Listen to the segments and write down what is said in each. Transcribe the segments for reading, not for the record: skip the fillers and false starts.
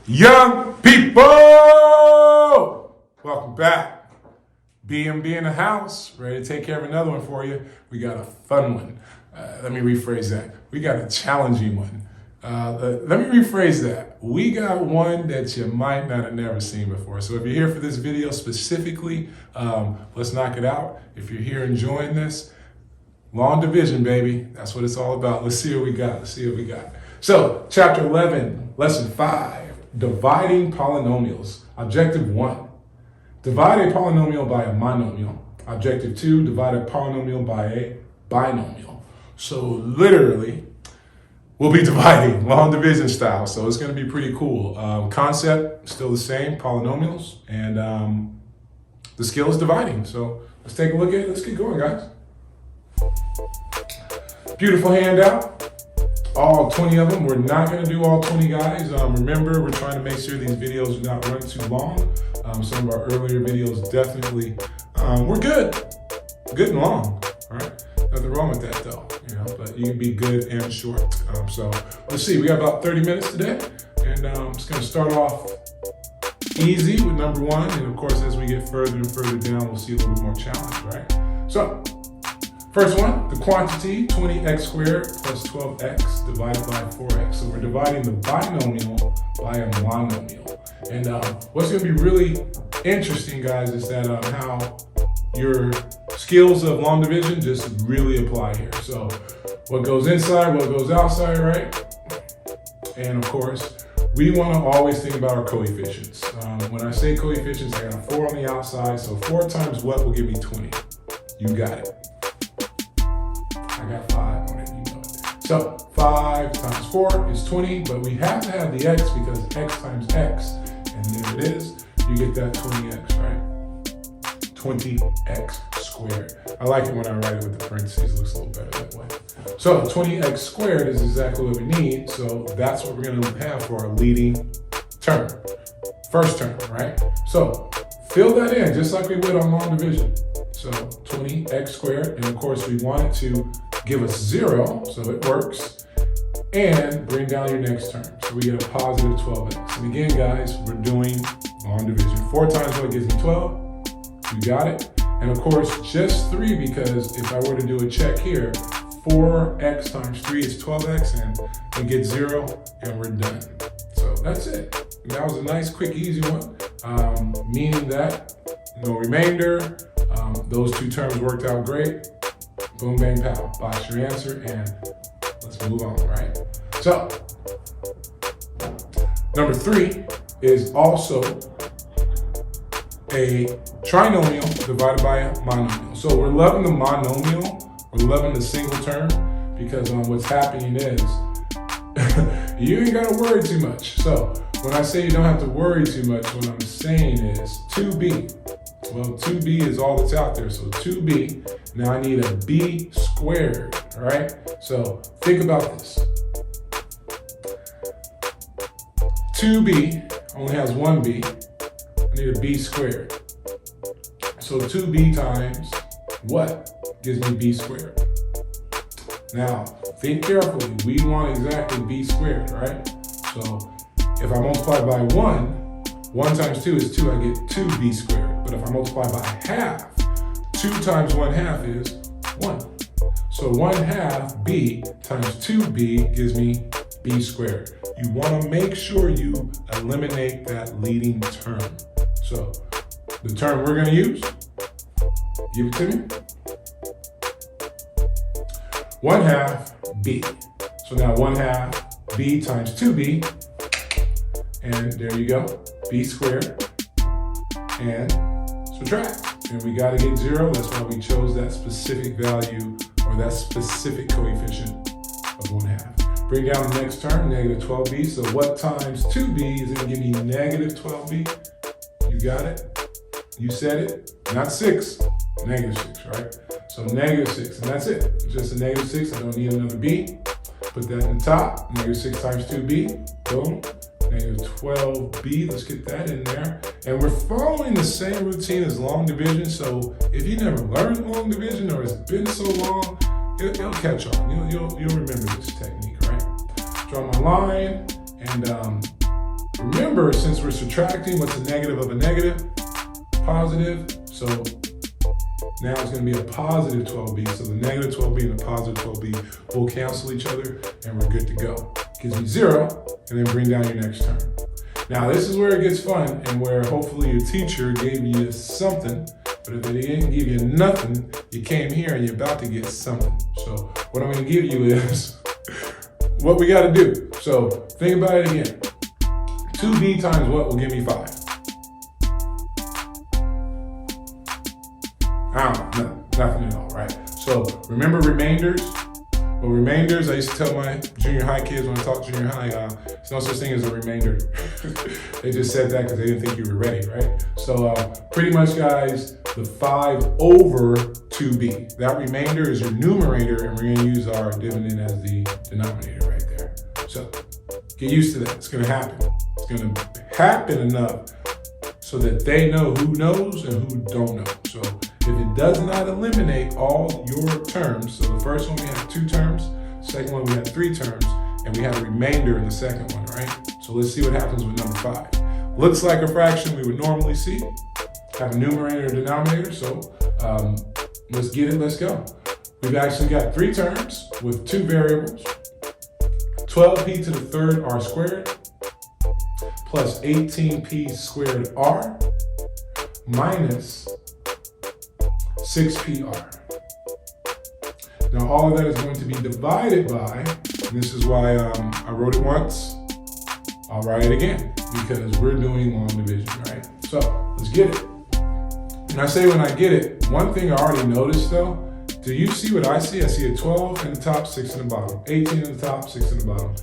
Young people, welcome back. BMB in the house, ready to take care of another one for you. We got a fun one. Let me rephrase that. We got a challenging one. Let me rephrase that. We got one that you might not have never seen before. So if you're here for this video specifically, let's knock it out. If you're here enjoying this, long division, baby. That's what it's all about. Let's see what we got. So, chapter 11, lesson 5, dividing polynomials. Objective 1, divide a polynomial by a monomial. Objective 2, divide a polynomial by a binomial. So literally, we'll be dividing long division style. So it's going to be pretty cool. Concept, still the same, polynomials, and the skill is dividing. So let's take a look at it. Let's get going, guys. Beautiful handout. All 20 of them. We're not going to do all 20 guys. Remember, we're trying to make sure these videos are not running too long. Some of our earlier videos definitely were good and long. All right, nothing wrong with that though. But you can be good and short. So let's see. We got about 30 minutes today, and I'm just going to start off easy with number 1, and of course, as we get further and further down, we'll see a little bit more challenge. Right. So. First one, the quantity 20x squared plus 12x divided by 4x. So we're dividing the binomial by a monomial. And what's going to be really interesting, guys, is that how your skills of long division just really apply here. So what goes inside, what goes outside, right? And of course, we want to always think about our coefficients. When I say coefficients, I got a 4 on the outside. So 4 times what will give me 20? You got it. I got 5 on it, you know it. So 5 times 4 is 20, but we have to have the x because x times x, and there it is. You get that 20x, right? 20x squared. I like it when I write it with the parentheses. It looks a little better that way. So 20x squared is exactly what we need. So that's what we're going to have for our leading term. First term, right? So fill that in just like we would on long division. So 20x squared, and of course we want it to give us 0, so it works, and bring down your next term. So we get a positive 12x. And again, guys, we're doing long division. 4 times what gives me 12? You got it. And of course, just 3, because if I were to do a check here, 4x times 3 is 12x, and we get 0, and we're done. So that's it. That was a nice, quick, easy one, meaning that no remainder. Those 2 terms worked out great. Boom, bang, pow. Box your answer, and let's move on, right? So, number 3 is also a trinomial divided by a monomial. So we're loving the monomial, we're loving the single term, because what's happening is you ain't got to worry too much. So when I say you don't have to worry too much, what I'm saying is 2b. Well, 2b is all that's out there, so 2b. Now I need a b squared, all right? So think about this. 2b only has 1b. I need a b squared. So 2b times what gives me b squared? Now, think carefully. We want exactly b squared, right? So if I multiply by 1 times 2 is 2, I get 2b squared. But if I multiply by half, 2 times 1/2 is 1. So 1/2 b times 2b gives me b squared. You want to make sure you eliminate that leading term. So the term we're going to use, give it to me, 1/2 b. So now 1/2 b times 2b, and there you go, b squared, and subtract. And we got to get 0. That's why we chose that specific value, or that specific coefficient of 1/2. Bring down the next term, negative 12b. So what times 2b is going to give me negative 12b? You got it. You said it. Not 6, negative 6, right? So negative 6, and that's it. Just a negative 6. I don't need another b. Put that in the top. Negative 6 times 2b. Boom. Negative 12b. Let's get that in there. And we're following the same routine as long division. So if you never learned long division, or it's been so long, it'll catch on. You'll remember this technique, right? Draw my line, and Remember, since we're subtracting, what's a negative of a negative? Positive. So now it's going to be a positive 12b. So the negative 12b and the positive 12b will cancel each other, and we're good to go. Gives me 0, and then bring down your next term. Now this is where it gets fun, and where hopefully your teacher gave you something, but if they didn't give you nothing, you came here and you're about to get something. So what I'm going to give you is what we got to do. So think about it again. 2b times what will give me 5? Nothing at all, right? So remember remainders? Well, remainders, I used to tell my junior high kids when I taught junior high, there's no such thing as a remainder. They just said that because they didn't think you were ready, right? So pretty much, guys, the 5 over 2b. That remainder is your numerator, and we're going to use our dividend as the denominator right there. So get used to that. It's going to happen. It's going to happen enough so that they know who knows and who don't know. So if it does not eliminate all your terms, so the first one we had 2 terms, second one we had 3 terms, and we had a remainder in the second one, right? So let's see what happens with number 5. Looks like a fraction we would normally see. Have a numerator and denominator, so let's get it, let's go. We've actually got 3 terms with 2 variables. 12p to the 3rd r squared plus 18p squared r minus 6pr. Now all of that is going to be divided by, and this is why I wrote it once, I'll write it again, because we're doing long division, right? So let's get it. And I say when I get it, one thing I already noticed though, do you see what I see? I see a 12 in the top, 6 in the bottom, 18 in the top, 6 in the bottom.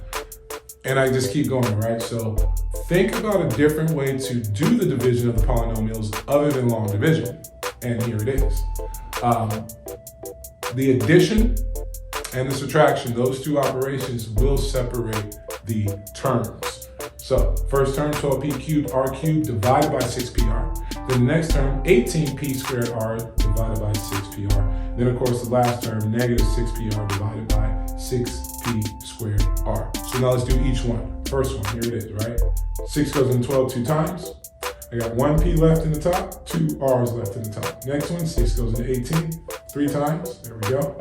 And I just keep going, right? So think about a different way to do the division of the polynomials other than long division. And here it is. The addition and the subtraction, those 2 operations will separate the terms. So first term, 12p cubed r cubed divided by 6pr. Then the next term, 18p squared r divided by 6pr. Then of course the last term, negative 6pr divided by 6p squared r. So now let's do each one. First one, here it is, right? 6 goes into 12 2 times. I got 1p left in the top, 2 r's left in the top. Next one, 6 goes into 18, 3 times, there we go.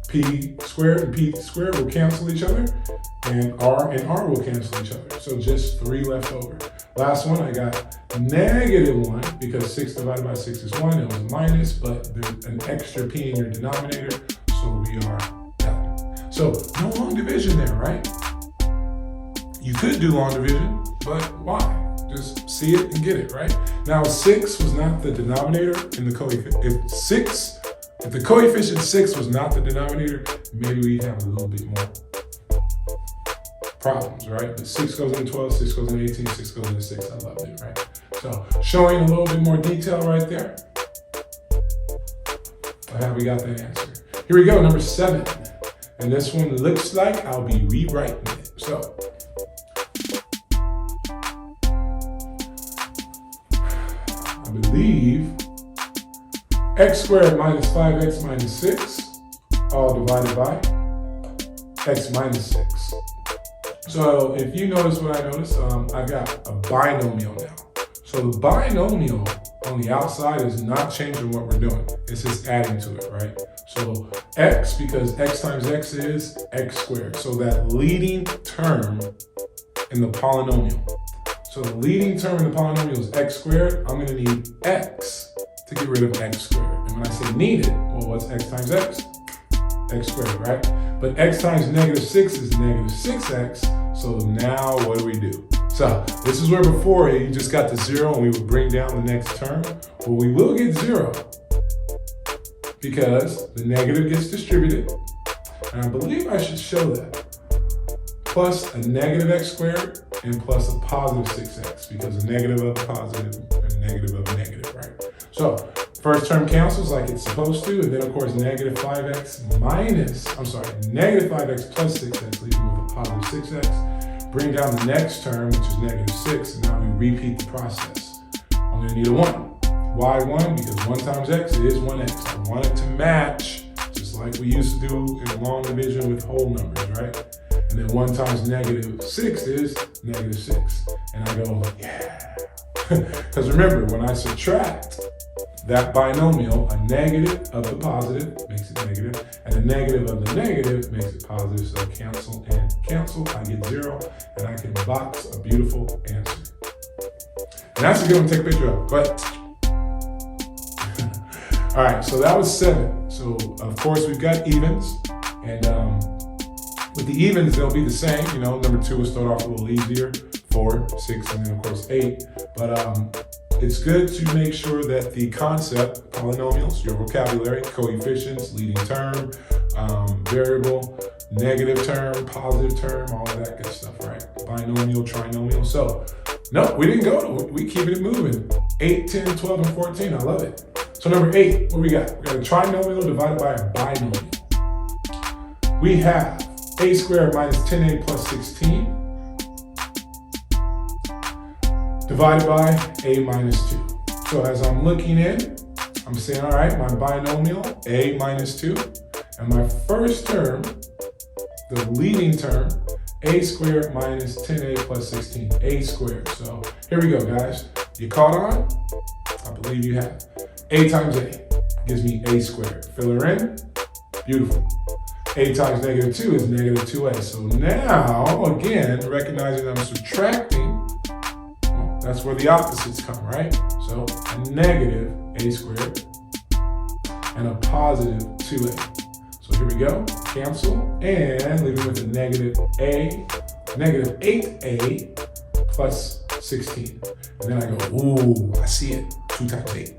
P squared and p squared will cancel each other, and r will cancel each other. So just 3 left over. Last one, I got negative 1, because 6 divided by 6 is 1, it was a minus, but there's an extra p in your denominator, so we are done. So no long division there, right? You could do long division, but why? Just see it and get it, right? Now 6 was not the denominator in the coefficient. If the coefficient 6 was not the denominator, maybe we'd have a little bit more problems, right? But 6 goes into 12, 6 goes into 18, 6 goes into 6. I loved it, right? So showing a little bit more detail right there. I have we got that answer. Here we go, number 7. And this one looks like I'll be rewriting it. So I believe x squared minus 5x minus 6, all divided by x minus 6. So if you notice what I noticed, I've got a binomial now. So the binomial on the outside is not changing what we're doing. It's just adding to it, right? So x, because x times x is x squared. So that leading term in the polynomial. So the leading term in the polynomial is x squared. I'm gonna need x to get rid of x squared. And when I say need it, well, what's x times x? X squared, right? But x times negative 6 is negative 6x. So now what do? So this is where before you just got the 0 and we would bring down the next term. Well, we will get 0 because the negative gets distributed. And I believe I should show that. Plus a negative x squared and plus a positive 6x, because a negative of a positive and a negative of a negative, right? So first term cancels like it's supposed to, and then of course negative 5x negative 5x plus 6x leaves me with a positive 6x. Bring down the next term, which is negative 6, and now we repeat the process. I'm gonna need a 1. Why 1? Because 1 times x is 1x. I want it to match, just like we used to do in long division with whole numbers, right? And then 1 times negative 6 is negative 6. And I go, yeah. Because remember, when I subtract that binomial, a negative of the positive makes it negative, and a negative of the negative makes it positive. So cancel and cancel, I get 0, and I can box a beautiful answer. And that's a good one to take a picture of, but all right, so that was 7. So of course we've got evens, and with the evens, they'll be the same. You know, number 2 will start off a little easier, 4, 6, and then of course 8. But it's good to make sure that the concept, polynomials, your vocabulary, coefficients, leading term, variable, negative term, positive term, all of that good stuff, right? Binomial, trinomial. So, no, we didn't go to, we keeping it moving. 8, 10, 12, and 14, I love it. So number 8, what we got? We got a trinomial divided by a binomial. We have a squared minus 10a plus 16 divided by a minus 2. So as I'm looking in, I'm saying, all right, my binomial, a minus 2, and my first term, the leading term, a squared minus 10a plus 16, a squared. So here we go, guys. You caught on? I believe you have. A times a gives me a squared. Fill her in. Beautiful. A times negative 2 is negative 2a. So now, again, recognizing I'm subtracting, well, that's where the opposites come, right? So a negative a squared and a positive 2a. So here we go, cancel, and leaving with a negative 8a plus 16. And then I go, ooh, I see it, 2 times 8.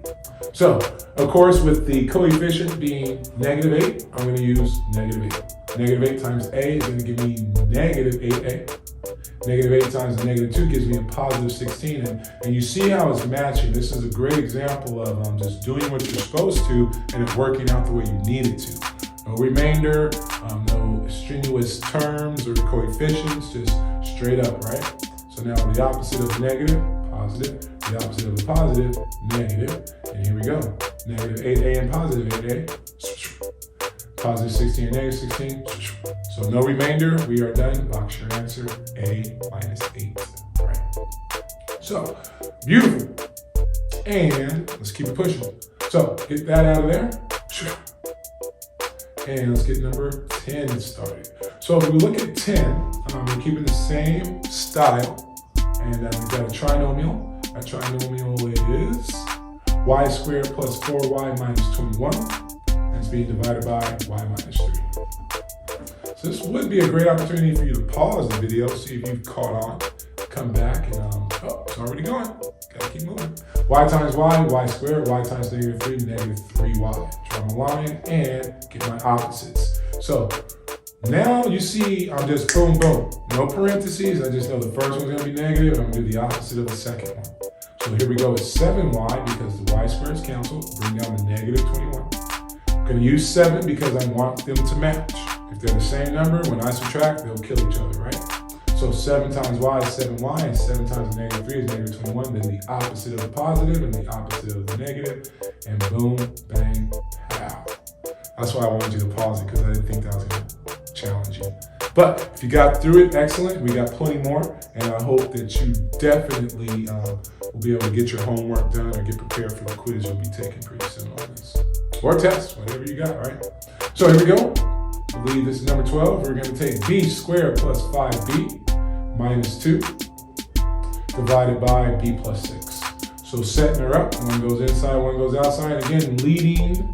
So, of course, with the coefficient being negative 8, I'm going to use negative 8. Negative 8 times a is going to give me negative 8a. Negative 8 times a negative 2 gives me a positive 16. And you see how it's matching. This is a great example of just doing what you're supposed to and it working out the way you need it to. No remainder, no strenuous terms or coefficients, just straight up, right? So now the opposite of negative, positive, the opposite of a positive, negative, and here we go. Negative 8a and positive 8a, positive 16 and negative 16. So no remainder, we are done. Box your answer, a minus 8, right? So, beautiful. And let's keep it pushing. So, get that out of there. And let's get number 10 started. So if we look at 10, we're keeping the same style. And we've got a trinomial. That trinomial is y squared plus 4y minus 21. And it's being divided by y minus 3. So this would be a great opportunity for you to pause the video, see if you've caught on, come back, and oh, it's already going. Gotta keep moving. Y times y squared, y times negative 3, negative 3y. Draw my line and get my opposites. So now you see I'm just boom, boom. No parentheses. I just know the first one's gonna be negative, and I'm gonna do the opposite of the second one. So here we go with 7y because the y squares cancel, bring down the negative 21. I'm gonna use 7 because I want them to match. If they're the same number, when I subtract, they'll kill each other, right? So 7 times y is 7y, and 7 times negative 3 is negative 21, then the opposite of the positive and the opposite of the negative, and boom, bang, pow. That's why I wanted you to pause it, because I didn't think that was going to challenge you. But if you got through it, excellent. We got plenty more, and I hope that you definitely will be able to get your homework done or get prepared for the quiz you'll be taking pretty soon on this. Or test, whatever you got, right? So here we go. I believe this is number 12. We're going to take b squared plus 5b minus 2 divided by b plus 6. So setting her up, one goes inside, one goes outside. Again, leading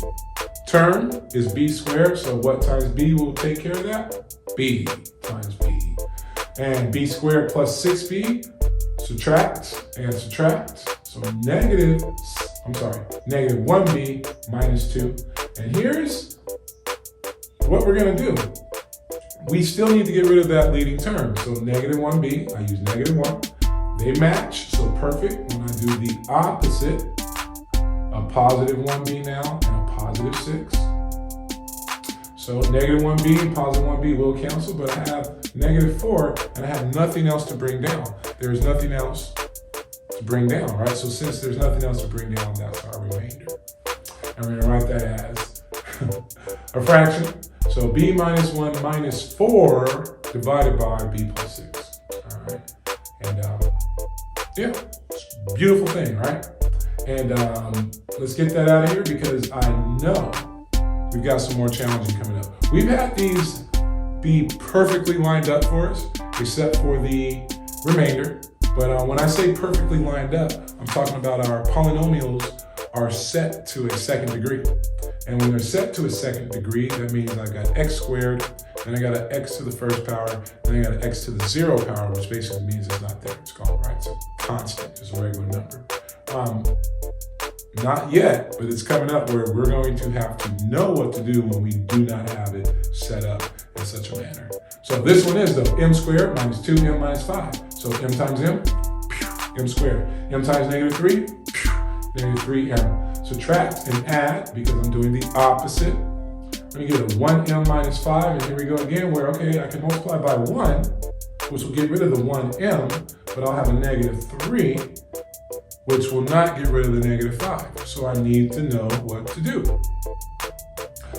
term is b squared, so what times b will take care of that? B times b. And b squared plus 6b, subtract and subtract. So negative 1b minus 2. And here's what we're gonna do. We still need to get rid of that leading term. So negative 1b, I use negative 1. They match, so perfect. When I do the opposite, a positive 1b now and a positive 6. So negative 1b and positive 1b will cancel, but I have negative 4 and I have nothing else to bring down. There is nothing else to bring down, right? So since there's nothing else to bring down, that's our remainder. And we're gonna write that as a fraction. So b minus 1 minus 4 divided by b plus 6. All right. And yeah, beautiful thing, right? And let's get that out of here because I know we've got some more challenging coming up. We've had these be perfectly lined up for us, except for the remainder. But when I say perfectly lined up, I'm talking about our polynomials are set to a second degree. And when they're set to a second degree, that means I've got x squared, then I got an x to the first power, then I got an x to the 0 power, which basically means it's not there, it's gone, right? It's a constant, it's a regular number. Not yet, but it's coming up where we're going to have to know what to do when we do not have it set up in such a manner. So this one is though, m squared minus 2m minus 5. So m times m squared. M times negative 3, negative 3m. Subtract and add, because I'm doing the opposite. I'm gonna get a 1m minus 5, and here we go again, where, okay, I can multiply by 1, which will get rid of the 1m, but I'll have a negative 3, which will not get rid of the negative 5. So I need to know what to do.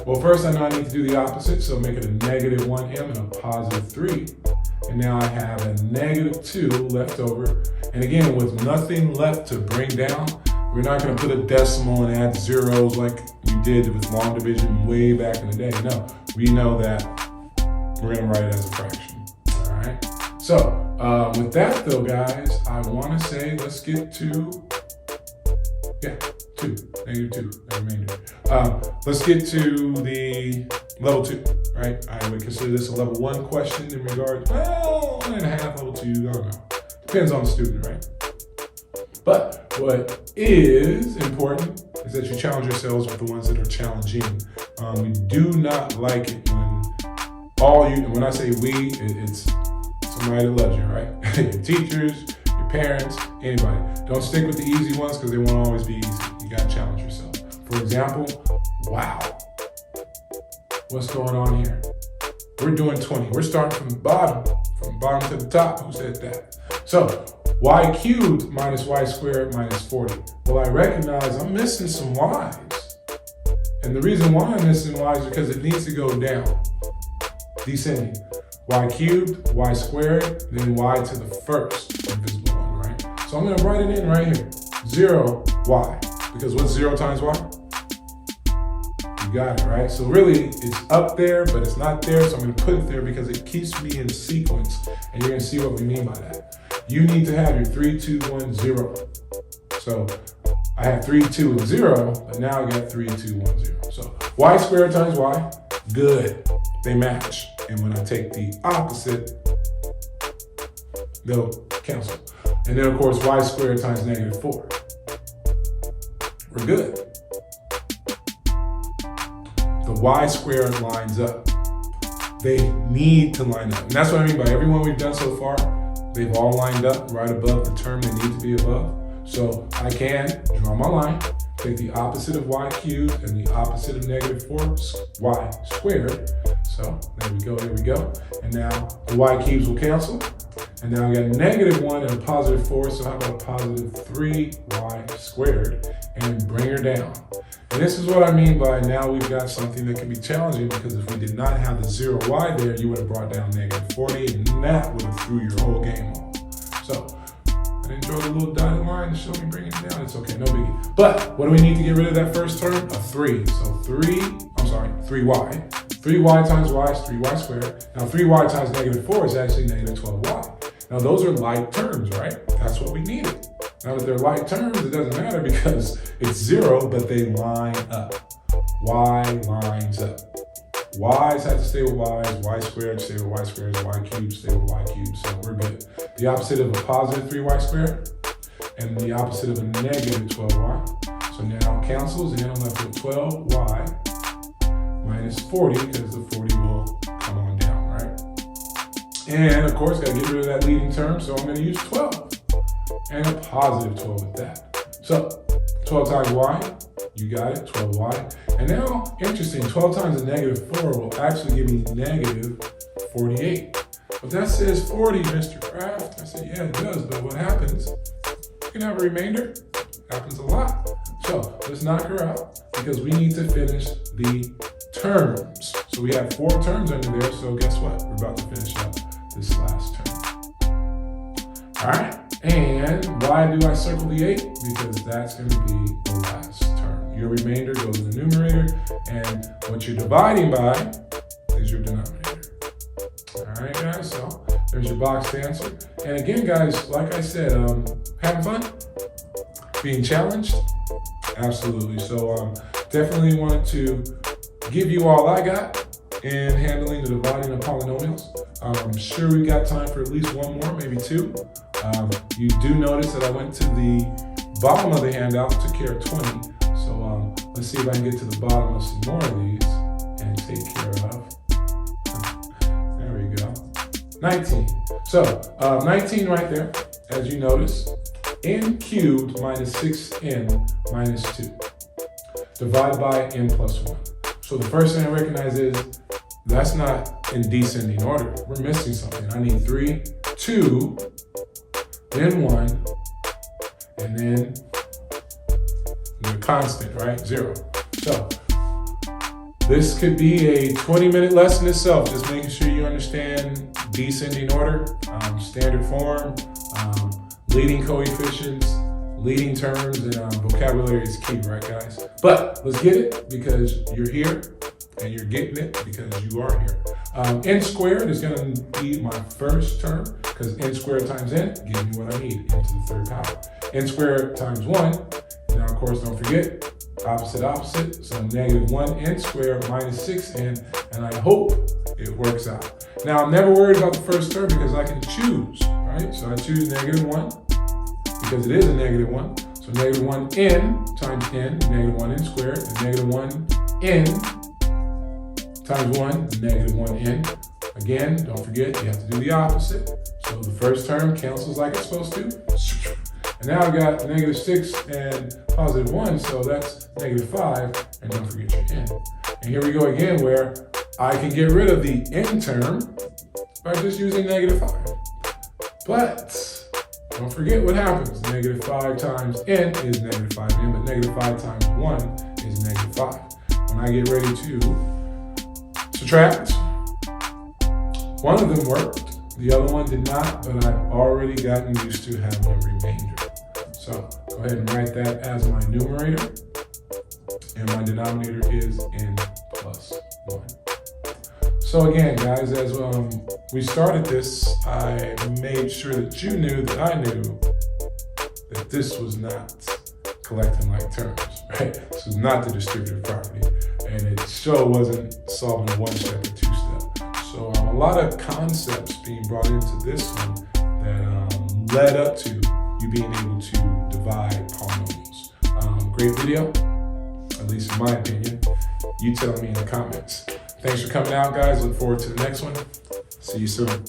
Well, first I know I need to do the opposite, so make it a negative 1m and a positive 3. And now I have a negative 2 left over. And again, with nothing left to bring down, we're not going to put a decimal and add zeros like we did with long division way back in the day. No, we know that we're going to write it as a fraction. All right. So with that though, guys, I want to say let's get to, negative 2, the remainder. Let's get to the level 2, right? I would consider this a level 1 question in regards, well, 1.5, level 2, I don't know. Depends on the student, right? But what is important is that you challenge yourselves with the ones that are challenging. We do not like it when I say we, it's somebody that loves you, right? Your teachers, your parents, anybody. Don't stick with the easy ones because they won't always be easy. You gotta challenge yourself. For example, wow. What's going on here? We're doing 20. We're starting from the bottom to the top. Who said that? So, y cubed minus y squared minus 40. Well, I recognize I'm missing some y's. And the reason why I'm missing y is because it needs to go down, descending. Y cubed, y squared, then y to the first invisible one, right? So I'm gonna write it in right here. 0, y. Because what's 0 times y? You got it, right? So really, it's up there, but it's not there. So I'm gonna put it there because it keeps me in sequence. And you're gonna see what we mean by that. You need to have your 3, 2, 1, 0. So I have 3, 2, and 0, but now I got 3, 2, 1, 0. So y squared times y, good. They match. And when I take the opposite, they'll cancel. And then of course, y squared times negative 4. We're good. The y squared lines up. They need to line up. And that's what I mean by everyone we've done so far. They've all lined up right above the term they need to be above. So I can draw my line, take the opposite of y cubed and the opposite of negative 4, y squared. So there we go. And now the y cubes will cancel. And now I got negative 1 and a positive 4. So how about a positive 3y squared? And bring her down. And this is what I mean by now we've got something that can be challenging, because if we did not have the 0y there, you would have brought down negative 40, and that would have threw your whole game off. So I didn't draw the little dotted line to show me bringing it down. It's okay, no biggie. But what do we need to get rid of that first term? A 3. So 3y. 3y times y is 3y squared. Now 3y times negative 4 is actually negative 12y. Now those are like terms, right? That's what we needed. Now that they're like terms, it doesn't matter because it's 0, but they line up. Y lines up. Y's have to stay with y's, y squared stay with y squared, y cubed stay with y cubed, so we're good. The opposite of a positive 3y squared and the opposite of a negative 12y. So now cancels, and I'm left with 12y minus 40, because the 40 will come on down, right? And of course, gotta get rid of that leading term, so I'm gonna use 12. And a positive 12 with that. So 12 times y, you got it, 12y. And now, interesting, 12 times a negative 4 will actually give me negative 48. But that says 40, Mr. Kraft. I said, yeah, it does, but what happens? You can have a remainder. Happens a lot. So let's knock her out, because we need to finish the terms. So we have 4 terms under there, so guess what? We're about to finish up this last term. All right, and why do I circle the 8? Because that's going to be the last term. Your remainder goes in the numerator, and what you're dividing by is your denominator. All right, guys, so there's your boxed answer. And again, guys, like I said, having fun? Being challenged? Absolutely. So definitely wanted to give you all I got in handling the dividing of polynomials. I'm sure we got time for at least one more, maybe 2. You do notice that I went to the bottom of the handout, took care of 20. So let's see if I can get to the bottom of some more of these and take care of. There we go. 19. So 19 right there, as you notice. N cubed minus 6n minus 2 divided by n plus 1. So the first thing I recognize is that's not in descending order. We're missing something. I need 3, 2, then 1, and then the constant, right? 0. So this could be a 20-minute lesson itself, just making sure you understand descending order, standard form, leading coefficients, leading terms, and vocabulary is key, right, guys? But let's get it, because you're here, and you're getting it because you are here. N squared is going to be my first term, because n squared times n gives me what I need, n to the 3rd power. N squared times 1, now of course don't forget, opposite, so negative 1n squared minus 6n, and I hope it works out. Now I'm never worried about the first term because I can choose, right? So I choose negative 1, because it is a negative 1. So negative 1n times n, negative 1n squared, and negative 1n times 1 is negative 1n. Again, don't forget, you have to do the opposite. So the first term cancels like it's supposed to. And now I've got negative 6 and positive 1, so that's negative 5, and don't forget your n. And here we go again, where I can get rid of the n term by just using negative 5. But don't forget what happens. Negative 5 times n is negative 5n, but negative 5 times 1 is negative 5. When I get ready to subtract, one of them worked, the other one did not, but I've already gotten used to having a remainder. So go ahead and write that as my numerator, and my denominator is n plus 1. So again, guys, as we started this, I made sure that you knew that I knew that this was not collecting like terms, right? This was not the distributive property, and it sure wasn't solving a 1-step or 2-step. So a lot of concepts being brought into this one that led up to you being able to divide polynomials. Great video, at least in my opinion. You tell me in the comments. Thanks for coming out, guys. Look forward to the next one. See you soon.